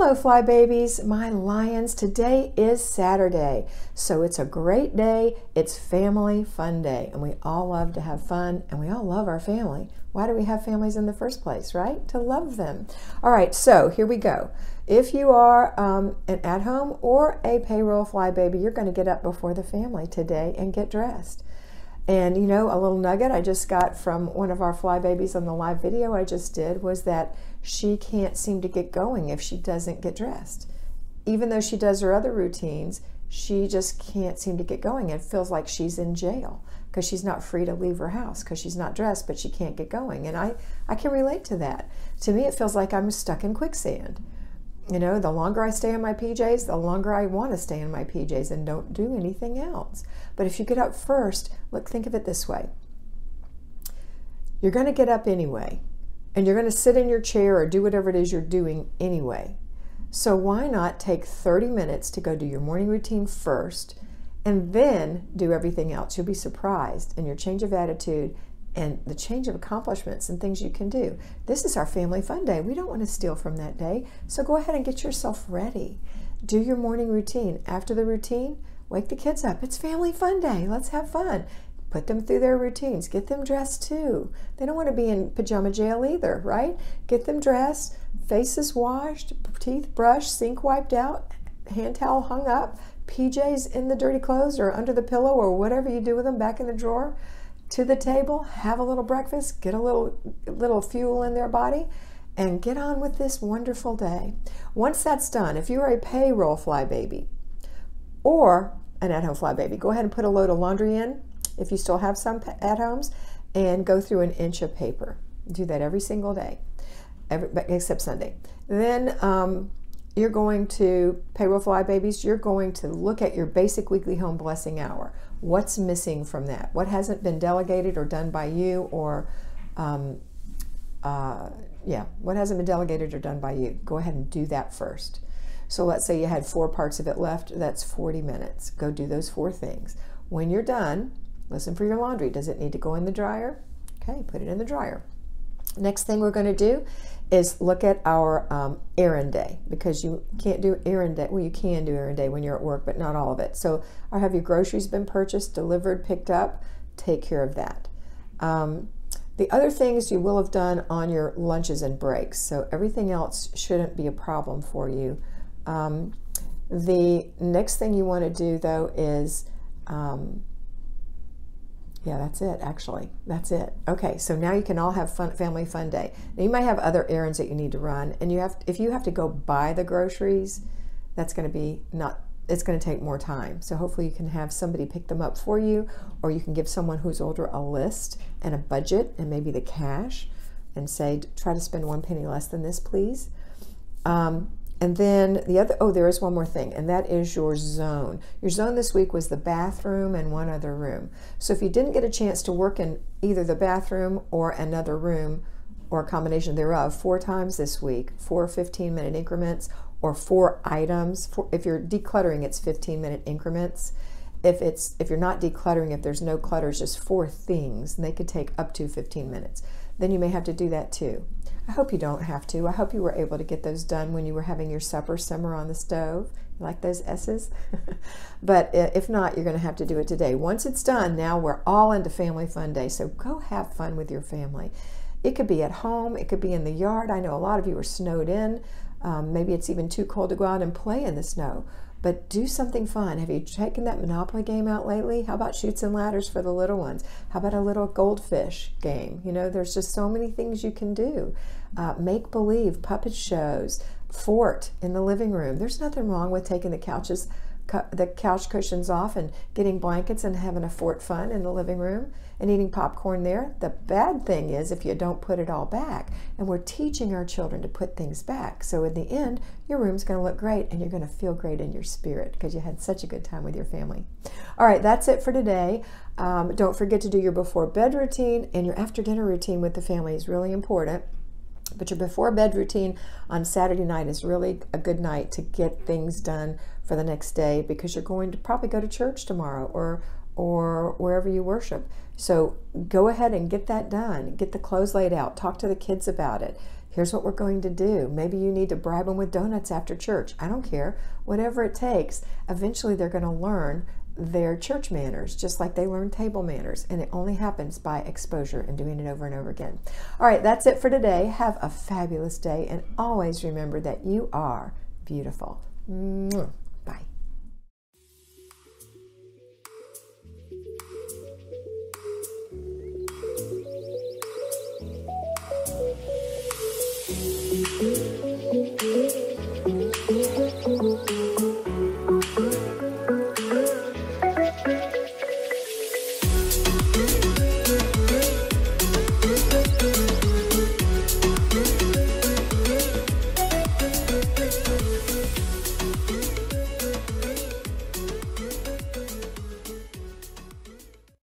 Hello, fly babies, my lions. Today is Saturday, so it's a great day. It's family fun day, and we all love to have fun, and we all love our family. Why do we have families in the first place, right? To love them. All right, so here we go. If you are an at-home or a payroll fly baby, you're going to get up before the family today and get dressed. And you know, a little nugget I just got from one of our fly babies on the live video I just did was that she can't seem to get going if she doesn't get dressed. Even though she does her other routines, she just can't seem to get going. It feels like she's in jail because she's not free to leave her house because she's not dressed, but she can't get going. And I can relate to that. To me, it feels like I'm stuck in quicksand. You know, the longer I stay in my PJs, the longer I want to stay in my PJs and don't do anything else. But if you get up first, look, think of it this way. You're going to get up anyway, and you're going to sit in your chair or do whatever it is you're doing anyway. So why not take 30 minutes to go do your morning routine first and then do everything else? You'll be surprised in your change of attitude and the change of accomplishments and things you can do. This is our family fun day. We don't want to steal from that day. So go ahead and get yourself ready. Do your morning routine. After the routine, wake the kids up. It's family fun day. Let's have fun. Put them through their routines. Get them dressed too. They don't want to be in pajama jail either, right? Get them dressed, faces washed, teeth brushed, sink wiped out, hand towel hung up, PJs in the dirty clothes or under the pillow or whatever you do with them back in the drawer. To the table, have a little breakfast, get a little fuel in their body, and get on with this wonderful day. Once that's done, if you're a payroll fly baby or an at-home fly baby, go ahead and put a load of laundry in, if you still have some at-homes, and go through 1 inch of paper. Do that every single day, except Sunday. Then you're going to, payroll fly babies, you're going to look at your basic weekly home blessing hour. What's missing from that? What hasn't been delegated or done by you, or what hasn't been delegated or done by you? Go ahead and do that first. So let's say you had 4 parts of it left. That's 40 minutes. Go do those 4 things. When you're done, listen for your laundry. Does it need to go in the dryer? Okay, put it in the dryer. Next thing we're going to do is look at our errand day, because you can't do errand day. Well, you can do errand day when you're at work, but not all of it. So have your groceries been purchased, delivered, picked up? Take care of that. The other things you will have done on your lunches and breaks. So everything else shouldn't be a problem for you. The next thing you want to do, though, is yeah, that's it, actually. That's it. Okay, so now you can all have fun, family fun day. Now, you might have other errands that you need to run, and if you have to go buy the groceries, that's going to be it's going to take more time. So hopefully you can have somebody pick them up for you, or you can give someone who's older a list and a budget and maybe the cash and say, try to spend 1 penny less than this, please. And then the other, there is one more thing, and that is your zone. Your zone this week was the bathroom and 1 other room. So if you didn't get a chance to work in either the bathroom or another room, or a combination thereof, 4 times this week, 4 15-minute increments, or 4 items. If you're decluttering, it's 15-minute increments. If you're not decluttering, if there's no clutter, it's just 4 things, and they could take up to 15 minutes. Then you may have to do that too. I hope you don't have to. I hope you were able to get those done when you were having your supper simmer on the stove. You like those S's? But if not, you're going to have to do it today. Once it's done, now we're all into family fun day. So go have fun with your family. It could be at home. It could be in the yard. I know a lot of you are snowed in. Maybe it's even too cold to go out and play in the snow. But do something fun. Have you taken that Monopoly game out lately? How about Chutes and Ladders for the little ones? How about a little goldfish game? You know, there's just so many things you can do. Make-believe, puppet shows, fort in the living room. There's nothing wrong with taking the couch cushions off and getting blankets and having a fort fun in the living room and eating popcorn there. The bad thing is if you don't put it all back, and we're teaching our children to put things back. So in the end, your room's going to look great and you're going to feel great in your spirit because you had such a good time with your family. All right, that's it for today. Don't forget to do your before bed routine, and your after dinner routine with the family is really important. But your before bed routine on Saturday night is really a good night to get things done for the next day, because you're going to probably go to church tomorrow, or wherever you worship. So go ahead and get that done. Get the clothes laid out. Talk to the kids about it. Here's what we're going to do. Maybe you need to bribe them with donuts after church. I don't care. Whatever it takes. Eventually they're going to learn their church manners, just like they learn table manners. And it only happens by exposure and doing it over and over again. All right, that's it for today. Have a fabulous day. And always remember that you are beautiful. Mwah.